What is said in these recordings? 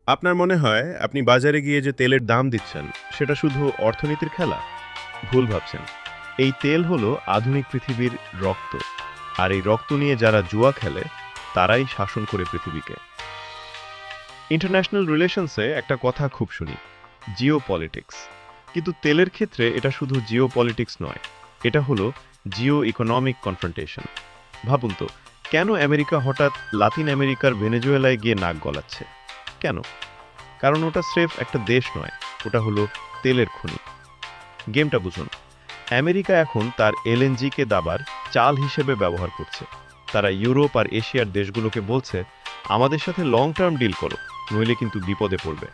আপনার মনে হয় আপনি বাজারে গিয়ে যে তেলের দাম দিচ্ছেন সেটা শুধু অর্থনীতির খেলা? ভুল ভাবছেন। এই তেল হলো আধুনিক পৃথিবীর রক্ত। আর এই রক্ত নিয়ে যারা জুয়া খেলে তারাই শাসন করে পৃথিবীকে। ইন্টারন্যাশনাল রিলেশনসে একটা কথা খুব শুনি, জিও পলিটিক্স। কিন্তু তেলের ক্ষেত্রে এটা শুধু জিও পলিটিক্স নয়, এটা হলো জিও ইকোনমিক কনফ্রন্টেশন। ভাবুন তো, কেন আমেরিকা হঠাৎ লাতিন আমেরিকার ভেনেজুয়েলায় গিয়ে নাক গলাচ্ছে? কেন? কারণ ওটা স্রেফ একটা দেশ নয়, ওটা হলো তেলের খনি। গেমটা বুঝুন। আমেরিকা এখন তার এলএনজি-কে দাবার চাল হিসেবে ব্যবহার করছে। তারা ইউরোপ আর এশিয়ার দেশগুলোকে বলছে, আমাদের সাথে লং টার্ম ডিল করো, নইলে কিন্তু বিপদে পড়বে।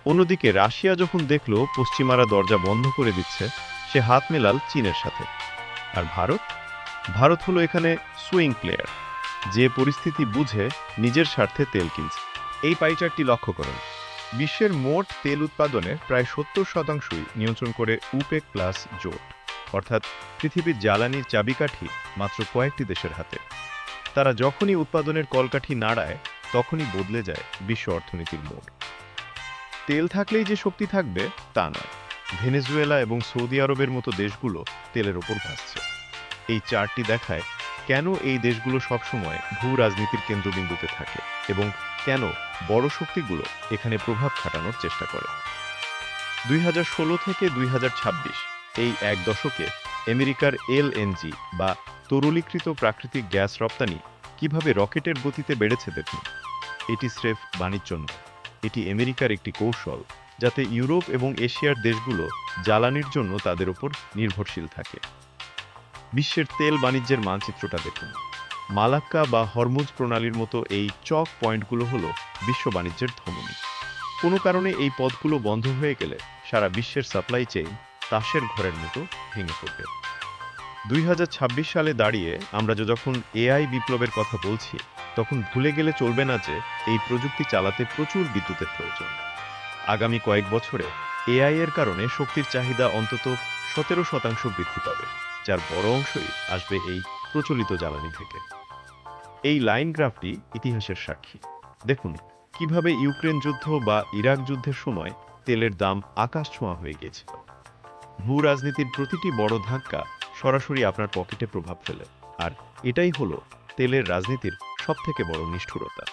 অন্যদিকে রাশিয়া যখন দেখল পশ্চিমারা দরজা বন্ধ করে দিচ্ছে, সে হাত মেলাল চীনের সাথে। আর ভারত? ভারত হলো এখানে সুইং প্লেয়ার, যে পরিস্থিতি বুঝে নিজের স্বার্থে তেল কিনছে। এই পাইচারটি লক্ষ্য করুন। বিশ্বের মোট তেল উৎপাদনের প্রায় 70%ই নিয়ন্ত্রণ করে উপেক প্লাস জোট, অর্থাৎ পৃথিবীর জ্বালানির চাবিকাঠি মাত্র কয়েকটি দেশের হাতে। তারা যখনই উৎপাদনের কলকাঠি নাড়ায়, তখনই বদলে যায় বিশ্ব অর্থনীতির মোড়। তেল থাকলেই যে শক্তি থাকবে তা নয়। ভেনেজুয়েলা এবং সৌদি আরবের মতো দেশগুলো তেলের ওপর ভাসছে। এই চার্টটি দেখায় কেন এই দেশগুলো সবসময় ভূ রাজনীতির কেন্দ্রবিন্দুতে থাকে এবং কেন বড় শক্তিগুলো এখানে প্রভাব খাটানোর চেষ্টা করে। 2016 থেকে 2026 এই এক দশকে আমেরিকার এলএনজি বা তরলীকৃত প্রাকৃতিক গ্যাস রপ্তানি কিভাবে রকেটের গতিতে বেড়েছে দেখুন। এটি স্রেফ বাণিজ্য নয়, এটি আমেরিকার একটি কৌশল, যাতে ইউরোপ এবং এশিয়ার দেশগুলো জ্বালানির জন্য তাদের উপর নির্ভরশীল থাকে। বিশ্বের তেল বাণিজ্যের মানচিত্রটা দেখুন। মালাক্কা বা হরমুজ প্রণালীর মতো এই চক পয়েন্টগুলো হলো বিশ্ব বাণিজ্যের ধমনী। কোনো কারণে এই পথগুলো বন্ধ হয়ে গেলে সারা বিশ্বের সাপ্লাই চেইন তাসের ঘরের মতো ভেঙে পড়বে। 2026 সালে দাঁড়িয়ে আমরা যখন এআই বিপ্লবের কথা বলছি, তখন ভুলে গেলে চলবে না যে এই প্রযুক্তি চালাতে প্রচুর বিদ্যুতের প্রয়োজন। আগামী কয়েক বছরে এআই এর কারণে শক্তির চাহিদা অন্তত 17% বৃদ্ধি পাবে, যার বড় অংশই আসবে এই প্রচলিত জ্বালানি থেকে। এই লাইন গ্রাফটি ইতিহাসের সাক্ষী। দেখুন কিভাবে ইউক্রেন যুদ্ধ বা ইরাক যুদ্ধের সময় তেলের দাম আকাশ ছোঁয়া হয়ে গিয়েছিল। ভূ রাজনীতির প্রতিটি বড় ধাক্কা সরাসরি আপনার পকেটে প্রভাব ফেলে, আর এটাই হলো তেলের রাজনীতির সবথেকে বড় নিষ্ঠুরতা।